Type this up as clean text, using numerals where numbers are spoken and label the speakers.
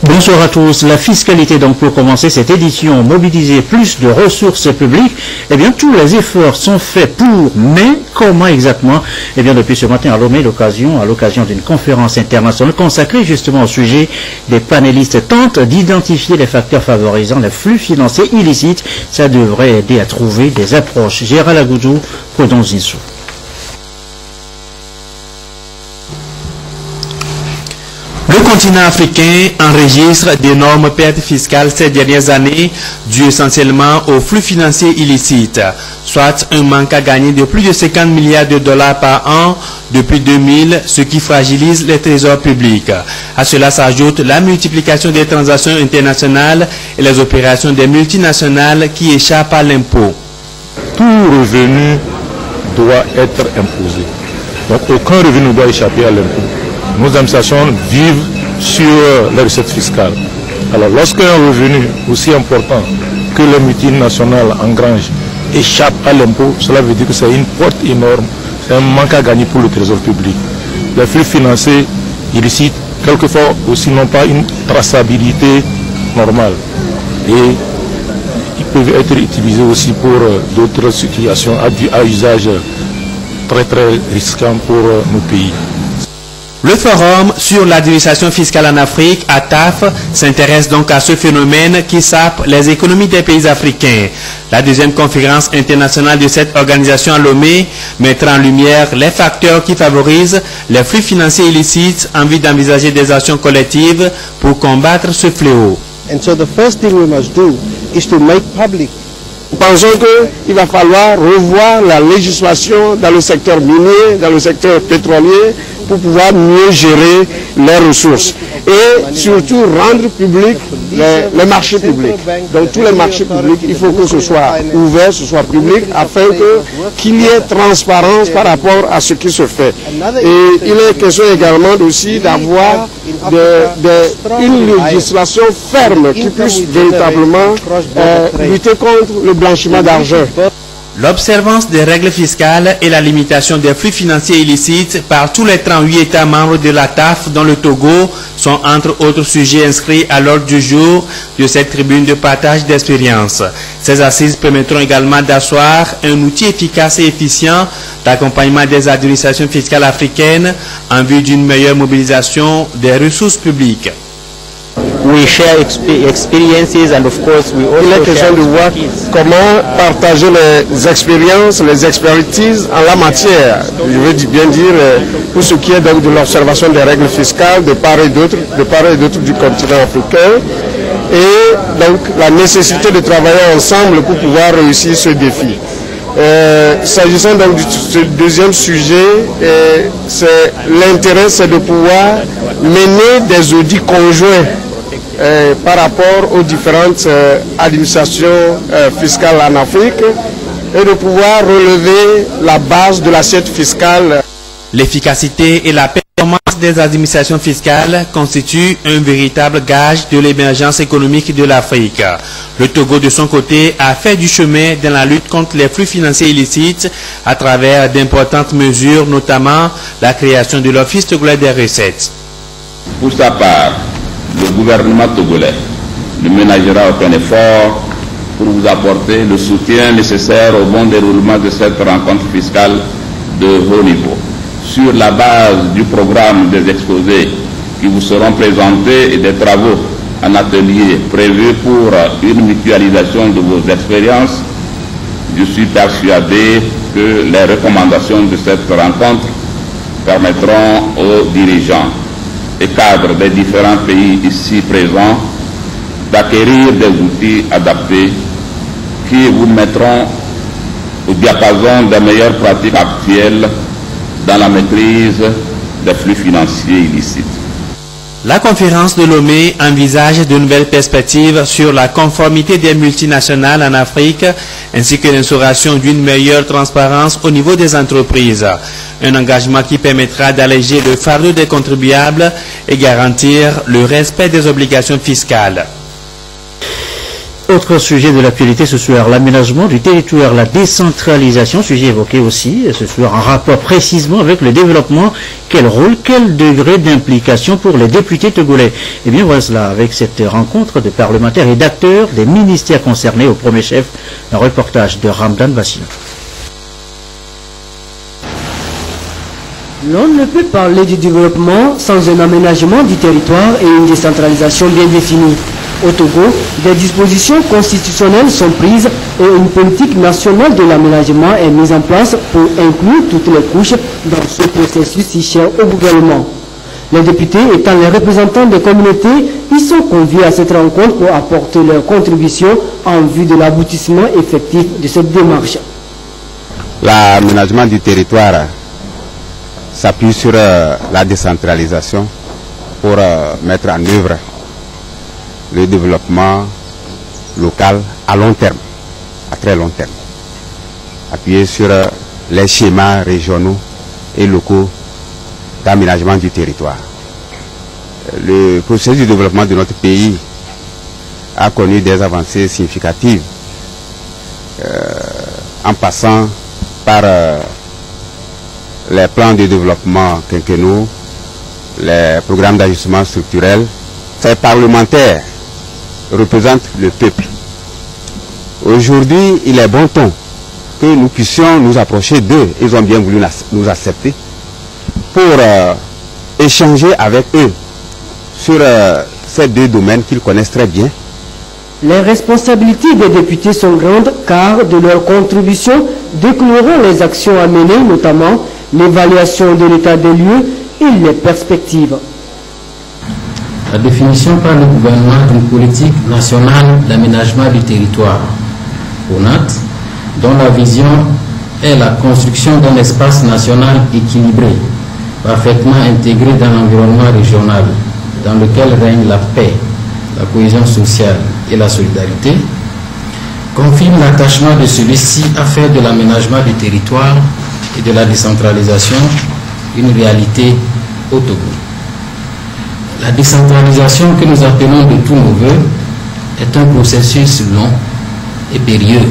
Speaker 1: Bonsoir à tous. La fiscalité, donc, pour commencer cette édition, mobiliser plus de ressources publiques. Eh bien, tous les efforts sont faits pour, mais comment exactement? Eh bien, depuis ce matin à Lomé, à l'occasion d'une conférence internationale consacrée justement au sujet, des panélistes tentent d'identifier les facteurs favorisant les flux financiers illicites. Ça devrait aider à trouver des approches. Gérald Agoudou, Kodon Zinsou.
Speaker 2: Le continent africain enregistre d'énormes pertes fiscales ces dernières années, dues essentiellement aux flux financiers illicites, soit un manque à gagner de plus de 50 milliards de dollars par an depuis 2000, ce qui fragilise les trésors publics. À cela s'ajoute la multiplication des transactions internationales et les opérations des multinationales qui échappent à l'impôt.
Speaker 3: Tout revenu doit être imposé. Donc aucun revenu ne doit échapper à l'impôt. Nos administrations vivent sur les recettes fiscales. Alors lorsqu'un revenu aussi important que les multinationales engrangent échappe à l'impôt, cela veut dire que c'est une porte énorme, c'est un manque à gagner pour le trésor public. Les flux financiers illicites, quelquefois aussi n'ont pas une traçabilité normale. Et ils peuvent être utilisés aussi pour d'autres situations à usage très risquant pour nos pays.
Speaker 2: Le Forum sur l'administration fiscale en Afrique, ATAF, s'intéresse donc à ce phénomène qui sape les économies des pays africains. La deuxième conférence internationale de cette organisation à Lomé mettra en lumière les facteurs qui favorisent les flux financiers illicites en vue d'envisager des actions collectives pour combattre ce fléau.
Speaker 4: And so the first thing we must do is to make public. Nous pensons qu'il va falloir revoir la législation dans le secteur minier, dans le secteur pétrolier, pour pouvoir mieux gérer les ressources et surtout rendre public les marchés publics. Donc tous les marchés publics, il faut que ce soit ouvert, ce soit public, afin qu'il y ait transparence par rapport à ce qui se fait. Et il est question également aussi d'avoir une législation ferme qui puisse véritablement lutter contre le blanchiment d'argent.
Speaker 2: L'observance des règles fiscales et la limitation des flux financiers illicites par tous les 38 États membres de la TAF dont le Togo sont entre autres sujets inscrits à l'ordre du jour de cette tribune de partage d'expérience. Ces assises permettront également d'asseoir un outil efficace et efficient d'accompagnement des administrations fiscales africaines en vue d'une meilleure mobilisation des ressources publiques.
Speaker 5: We share experiences and of course we also
Speaker 4: Il est question de voir comment partager les expériences, les expertises en la matière. Je veux bien dire pour ce qui est donc de l'observation des règles fiscales de part et d'autre du continent africain et donc la nécessité de travailler ensemble pour pouvoir réussir ce défi. S'agissant donc du deuxième sujet, l'intérêt c'est de pouvoir mener des audits conjoints par rapport aux différentes administrations fiscales en Afrique et de pouvoir relever la base de l'assiette fiscale.
Speaker 2: L'efficacité et la performance des administrations fiscales constituent un véritable gage de l'émergence économique de l'Afrique. Le Togo, de son côté, a fait du chemin dans la lutte contre les flux financiers illicites à travers d'importantes mesures, notamment la création de l'Office togolais des recettes.
Speaker 6: Pour sa part, le gouvernement togolais ne ménagera aucun effort pour vous apporter le soutien nécessaire au bon déroulement de cette rencontre fiscale de haut niveau. Sur la base du programme des exposés qui vous seront présentés et des travaux en atelier prévus pour une mutualisation de vos expériences, je suis persuadé que les recommandations de cette rencontre permettront aux dirigeants et cadres des différents pays ici présents d'acquérir des outils adaptés qui vous mettront au diapason des meilleures pratiques actuelles dans la maîtrise des flux financiers illicites.
Speaker 2: La conférence de Lomé envisage de nouvelles perspectives sur la conformité des multinationales en Afrique ainsi que l'instauration d'une meilleure transparence au niveau des entreprises. Un engagement qui permettra d'alléger le fardeau des contribuables et garantir le respect des obligations fiscales.
Speaker 1: Autre sujet de l'actualité ce soir, l'aménagement du territoire, la décentralisation, sujet évoqué aussi ce soir en rapport précisément avec le développement. Quel rôle, quel degré d'implication pour les députés togolais? Eh bien voilà cela avec cette rencontre de parlementaires et d'acteurs des ministères concernés. Au premier chef, un reportage de Ramdan Bassina.
Speaker 7: L'on ne peut parler du développement sans un aménagement du territoire et une décentralisation bien définie. Au Togo, des dispositions constitutionnelles sont prises et une politique nationale de l'aménagement est mise en place pour inclure toutes les couches dans ce processus si cher au gouvernement. Les députés étant les représentants des communautés, ils sont conviés à cette rencontre pour apporter leur contribution en vue de l'aboutissement effectif de cette démarche.
Speaker 8: L'aménagement du territoire s'appuie sur la décentralisation pour mettre en œuvre le développement local à long terme, à très long terme. Appuyé sur les schémas régionaux et locaux d'aménagement du territoire. Le processus de développement de notre pays a connu des avancées significatives en passant par les plans de développement quinquennaux, les programmes d'ajustement structurel. Ces parlementaires représentent le peuple. Aujourd'hui, il est bon ton que nous puissions nous approcher d'eux. Ils ont bien voulu nous accepter pour échanger avec eux sur ces deux domaines qu'ils connaissent très bien.
Speaker 7: Les responsabilités des députés sont grandes car de leur contribution découleront les actions à mener, notamment l'évaluation de l'état des lieux et les perspectives.
Speaker 9: La définition par le gouvernement d'une politique nationale d'aménagement du territoire, ONAT, dont la vision est la construction d'un espace national équilibré, parfaitement intégré dans l'environnement régional, dans lequel règne la paix, la cohésion sociale et la solidarité, confirme l'attachement de celui-ci à faire de l'aménagement du territoire et de la décentralisation une réalité au Togo. La décentralisation que nous appelons de tous nos voeux est un processus long et périlleux